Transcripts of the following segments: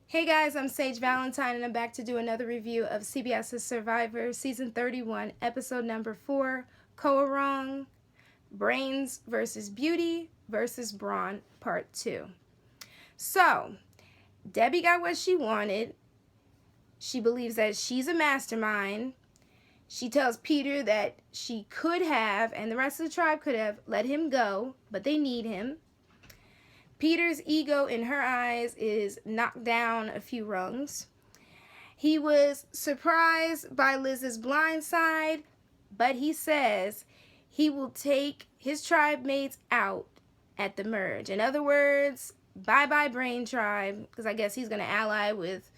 Hey guys, I'm Sage Valentine, and I'm back to do another review of CBS's Survivor, Season 31, Episode number 4, Koah Rong, Brains versus Beauty versus Brawn, Part 2. So, Debbie got what she wanted. She believes that she's a mastermind. She tells Peter that she could have, and the rest of the tribe could have, let him go, but they need him. Peter's ego in her eyes is knocked down a few rungs. He was surprised by Liz's blind side, but he says he will take his tribe mates out at the merge. In other words, bye-bye Brain Tribe, because I guess he's going to ally with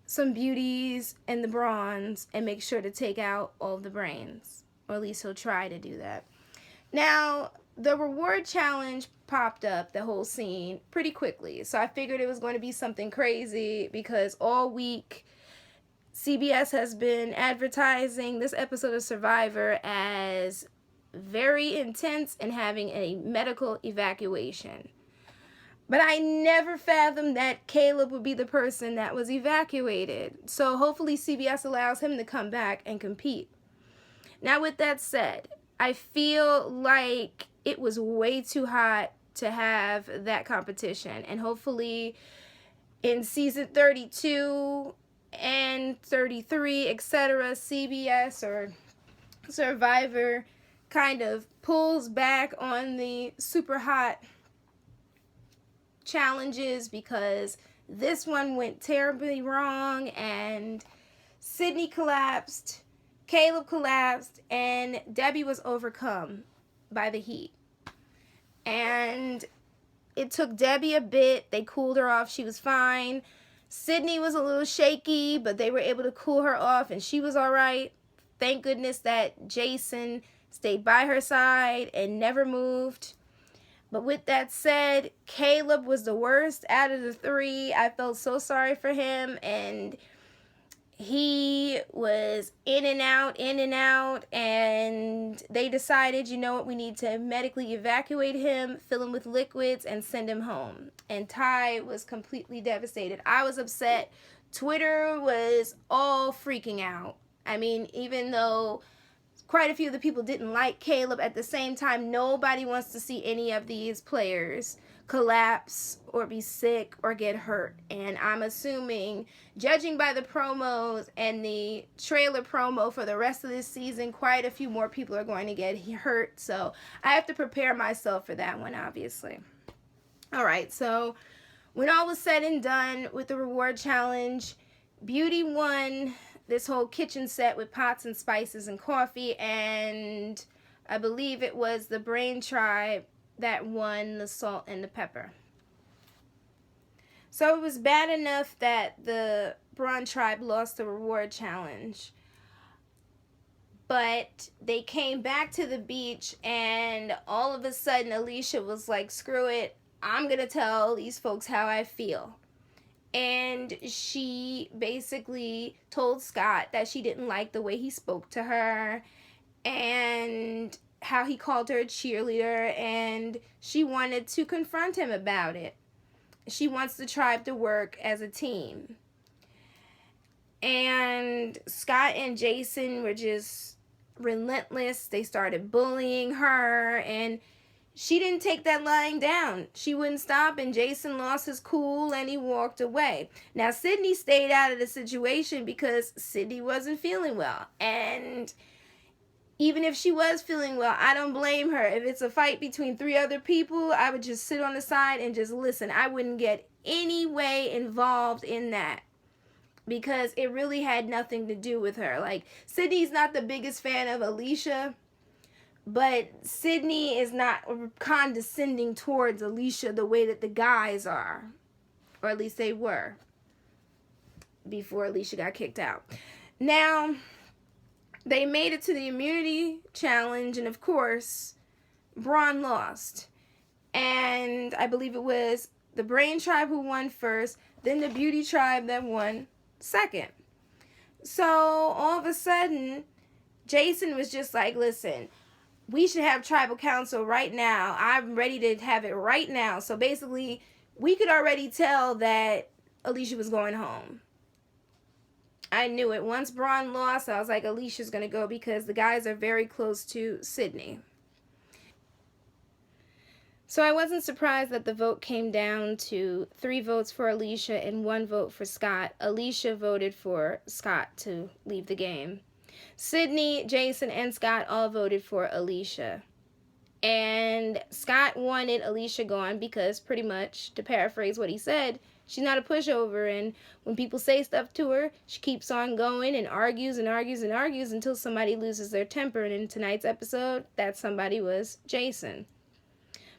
some beauties and the bronze and make sure to take out all the brains. Or at least he'll try to do that. Now, the reward challenge popped up, the whole scene, pretty quickly. So I figured it was going to be something crazy because all week CBS has been advertising this episode of Survivor as very intense and having a medical evacuation. But I never fathomed that Caleb would be the person that was evacuated. So hopefully CBS allows him to come back and compete. Now, with that said, I feel like it was way too hot to have that competition. And hopefully in season 32 and 33, etc., CBS or Survivor kind of pulls back on the super hot challenges, because this one went terribly wrong and Sydney collapsed, Caleb collapsed, and Debbie was overcome by the heat. And it took Debbie a bit. They cooled her off. She was fine. Sydney was a little shaky, but they were able to cool her off, and she was all right. Thank goodness that Jason stayed by her side and never moved. But with that said, Caleb was the worst out of the three. I felt so sorry for him, and he was in and out, and they decided, you know what, we need to medically evacuate him, fill him with liquids, and send him home. And Ty was completely devastated. I was upset. Twitter was all freaking out. I mean, even though quite a few of the people didn't like Caleb, at the same time, nobody wants to see any of these players collapse or be sick or get hurt. And I'm assuming, judging by the promos and the trailer promo for the rest of this season, quite a few more people are going to get hurt. So I have to prepare myself for that one, obviously. All right, so when all was said and done with the reward challenge, Beauty won this whole kitchen set with pots and spices and coffee, and I believe it was the Brain Tribe that won the salt and the pepper. So it was bad enough that the Brawn Tribe lost the reward challenge, but they came back to the beach, and all of a sudden Alicia was like, screw it, I'm gonna tell these folks how I feel. And she basically told Scott that she didn't like the way he spoke to her and how he called her a cheerleader, and she wanted to confront him about it. She wants the tribe to work as a team. And Scott and Jason were just relentless. They started bullying her, and she didn't take that lying down. She wouldn't stop, and Jason lost his cool and he walked away. Now, Sydney stayed out of the situation because Sydney wasn't feeling well. And even if she was feeling well, I don't blame her. If it's a fight between three other people, I would just sit on the side and just listen. I wouldn't get any way involved in that, because it really had nothing to do with her. Like, Sydney's not the biggest fan of Alicia, but Sydney is not condescending towards Alicia the way that the guys are. Or at least they were before Alicia got kicked out. Now, they made it to the immunity challenge, and of course, Braun lost. And I believe it was the Brain Tribe who won first, then the Beauty Tribe that won second. So all of a sudden, Jason was just like, listen, we should have tribal council right now. I'm ready to have it right now. So basically, we could already tell that Alicia was going home. I knew it. Once Braun lost, I was like, Alicia's going to go because the guys are very close to Sydney. So I wasn't surprised that the vote came down to 3 votes for Alicia and 1 vote for Scott. Alicia voted for Scott to leave the game. Sydney, Jason, and Scott all voted for Alicia. And Scott wanted Alicia gone because, pretty much, to paraphrase what he said, she's not a pushover, and when people say stuff to her, she keeps on going and argues and argues and argues until somebody loses their temper. And in tonight's episode, that somebody was Jason.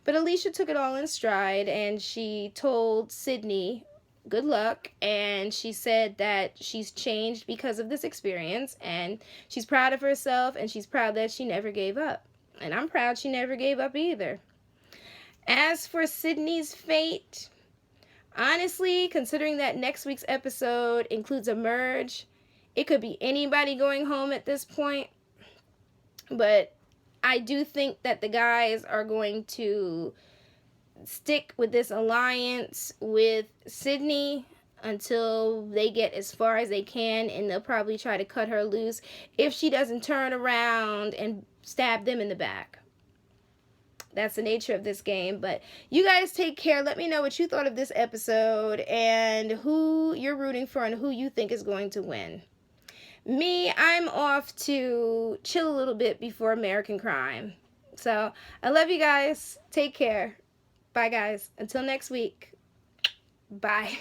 But Alicia took it all in stride, and she told Sydney good luck, and she said that she's changed because of this experience, and she's proud of herself, and she's proud that she never gave up. And I'm proud she never gave up either. As for Sydney's fate, honestly, considering that next week's episode includes a merge, it could be anybody going home at this point. But I do think that the guys are going to stick with this alliance with Sydney until they get as far as they can, and they'll probably try to cut her loose if she doesn't turn around and stab them in the back. That's the nature of this game. But you guys take care. Let me know what you thought of this episode and who you're rooting for and who you think is going to win. Me, I'm off to chill a little bit before American Crime. So, I love you guys. Take care. Bye, guys. Until next week. Bye.